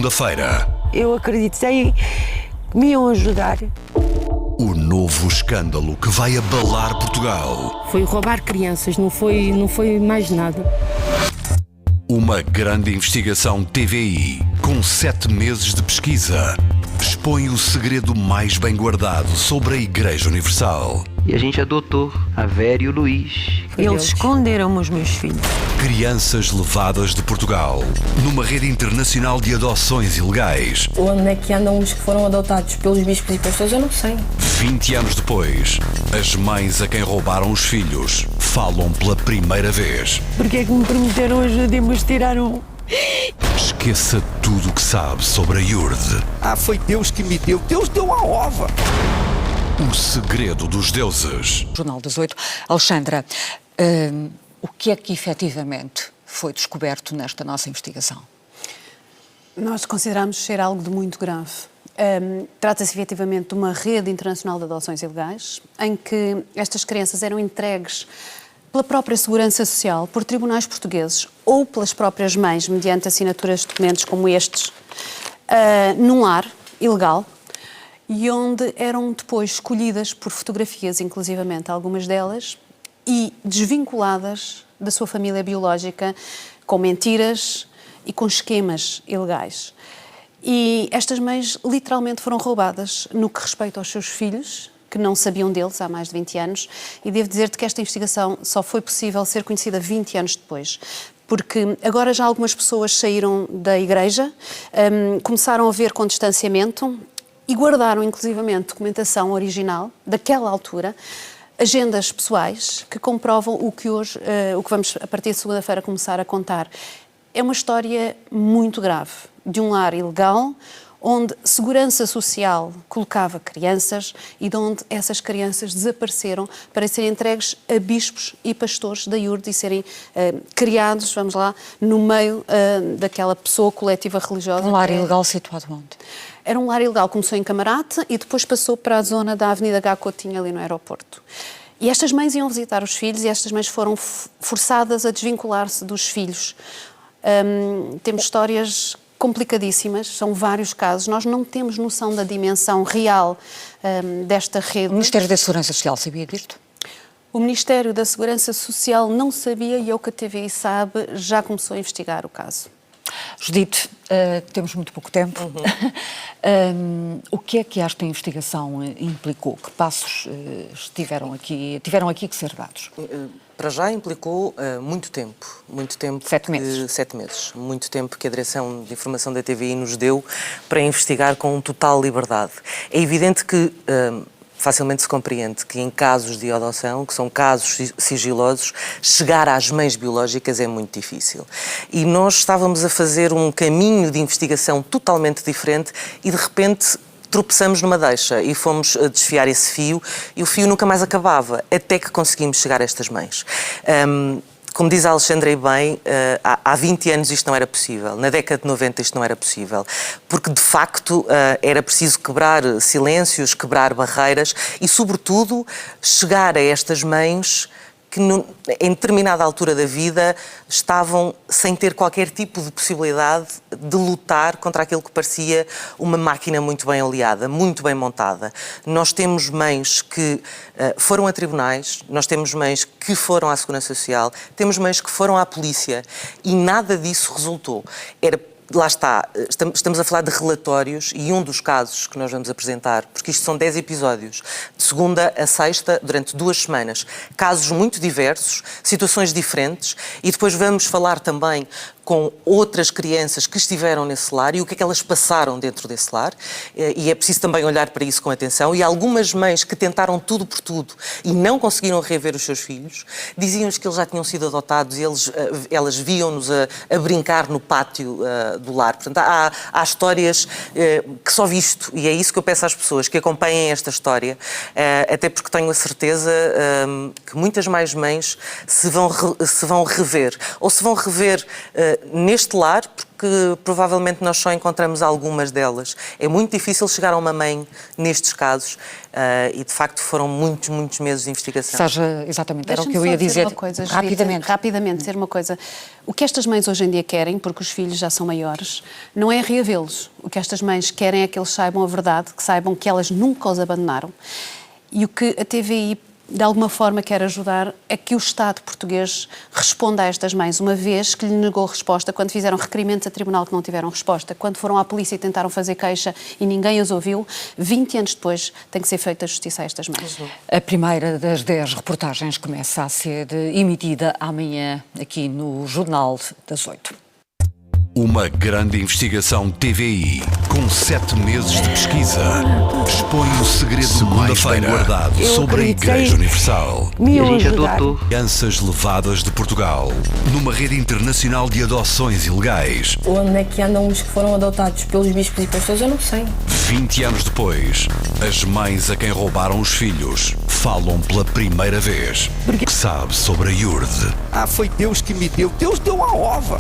segunda-feira. Eu acreditei que me iam ajudar. O novo escândalo que vai abalar Portugal. Foi roubar crianças, não foi mais nada. Uma grande investigação TVI, com 7 meses de pesquisa, expõe o segredo mais bem guardado sobre a Igreja Universal. E a gente adotou a Vera e o Luís. Eles esconderam os meus filhos. Crianças levadas de Portugal, numa rede internacional de adoções ilegais. Onde é que andam os que foram adotados pelos bispos e pastores, eu não sei. 20 anos depois, as mães a quem roubaram os filhos falam pela primeira vez. Porque é que me prometeram ajuda e me tiraram? Esqueça tudo o que sabe sobre a Iurde. Foi Deus que me deu. Deus deu a ova. O segredo dos deuses. Jornal das 8. Alexandra, o que é que efetivamente foi descoberto nesta nossa investigação? Nós consideramos ser algo de muito grave. Trata-se efetivamente de uma rede internacional de adoções ilegais, em que estas crianças eram entregues pela própria Segurança Social, por tribunais portugueses ou pelas próprias mães, mediante assinaturas de documentos como estes, num lar ilegal, e onde eram depois escolhidas por fotografias, inclusivamente algumas delas, e desvinculadas da sua família biológica com mentiras e com esquemas ilegais. E estas mães literalmente foram roubadas no que respeita aos seus filhos, que não sabiam deles há mais de 20 anos, e devo dizer-te que esta investigação só foi possível ser conhecida 20 anos depois, porque agora já algumas pessoas saíram da igreja, começaram a ver com distanciamento e guardaram inclusivamente documentação original daquela altura, agendas pessoais que comprovam o que hoje, o que vamos a partir de segunda-feira começar a contar. É uma história muito grave, de um lar ilegal, onde Segurança Social colocava crianças e de onde essas crianças desapareceram para serem entregues a bispos e pastores da Iurde e serem criados, vamos lá, no meio daquela pessoa coletiva religiosa. Um lar ilegal situado onde? Era um lar ilegal, começou em Camarate e depois passou para a zona da Avenida H. Coutinho, ali no aeroporto. E estas mães iam visitar os filhos e estas mães foram forçadas a desvincular-se dos filhos. Temos histórias complicadíssimas, são vários casos. Nós não temos noção da dimensão real desta rede. O Ministério da Segurança Social sabia disto? O Ministério da Segurança Social não sabia e, ao que a TVI sabe, já começou a investigar o caso. Judite, temos muito pouco tempo. O que é que esta investigação implicou? Que passos tiveram aqui que ser dados? Para já implicou muito tempo. 7 meses. 7 meses. Muito tempo que a Direção de Informação da TVI nos deu para investigar com total liberdade. É evidente que facilmente se compreende que em casos de adoção, que são casos sigilosos, chegar às mães biológicas é muito difícil. E nós estávamos a fazer um caminho de investigação totalmente diferente e de repente tropeçamos numa deixa e fomos a desfiar esse fio e o fio nunca mais acabava, até que conseguimos chegar a estas mães. Como diz a Alexandra bem, há 20 anos isto não era possível, na década de 90 isto não era possível, porque de facto era preciso quebrar silêncios, quebrar barreiras e sobretudo chegar a estas mães que em determinada altura da vida estavam sem ter qualquer tipo de possibilidade de lutar contra aquilo que parecia uma máquina muito bem oleada, muito bem montada. Nós temos mães que foram a tribunais, nós temos mães que foram à Segurança Social, temos mães que foram à polícia e nada disso resultou. Lá está, estamos a falar de relatórios e um dos casos que nós vamos apresentar, porque isto são 10 episódios, de segunda a sexta, durante 2 semanas. Casos muito diversos, situações diferentes e depois vamos falar também com outras crianças que estiveram nesse lar e o que é que elas passaram dentro desse lar. E é preciso também olhar para isso com atenção. E algumas mães que tentaram tudo por tudo e não conseguiram reaver os seus filhos, diziam-nos que eles já tinham sido adotados e elas viam-nos a brincar no pátio do lar. Portanto, há histórias que só visto, e é isso que eu peço às pessoas, que acompanhem esta história, até porque tenho a certeza que muitas mais mães se vão rever, ou se vão rever neste lar, porque provavelmente nós só encontramos algumas delas. É muito difícil chegar a uma mãe nestes casos, e de facto foram muitos meses de investigação. Seja, exatamente, era o que eu Deixa-me ia só dizer dizer uma coisa, Judite, rapidamente dizer uma coisa. O que estas mães hoje em dia querem, porque os filhos já são maiores, não é reavê-los. O que estas mães querem é que eles saibam a verdade, que saibam que elas nunca os abandonaram. E o que a TVI de alguma forma quer ajudar é que o Estado português responda a estas mães, uma vez que lhe negou resposta quando fizeram requerimentos a tribunal que não tiveram resposta, quando foram à polícia e tentaram fazer queixa e ninguém os ouviu, 20 anos depois tem que ser feita justiça a estas mães. A primeira das 10 reportagens começa a ser emitida amanhã aqui no Jornal das 8. Uma grande investigação TVI com 7 meses de pesquisa expõe o segredo mais bem guardado sobre a Igreja Universal. Me E a iam gente ajudar. adotou. Crianças levadas de Portugal numa rede internacional de adoções ilegais. Onde é que andam os que foram adotados pelos bispos e pastores, eu não sei. 20 anos depois, as mães a quem roubaram os filhos falam pela primeira vez o que sabe sobre a Iurde. Ah, foi Deus que me deu. Deus deu a ova.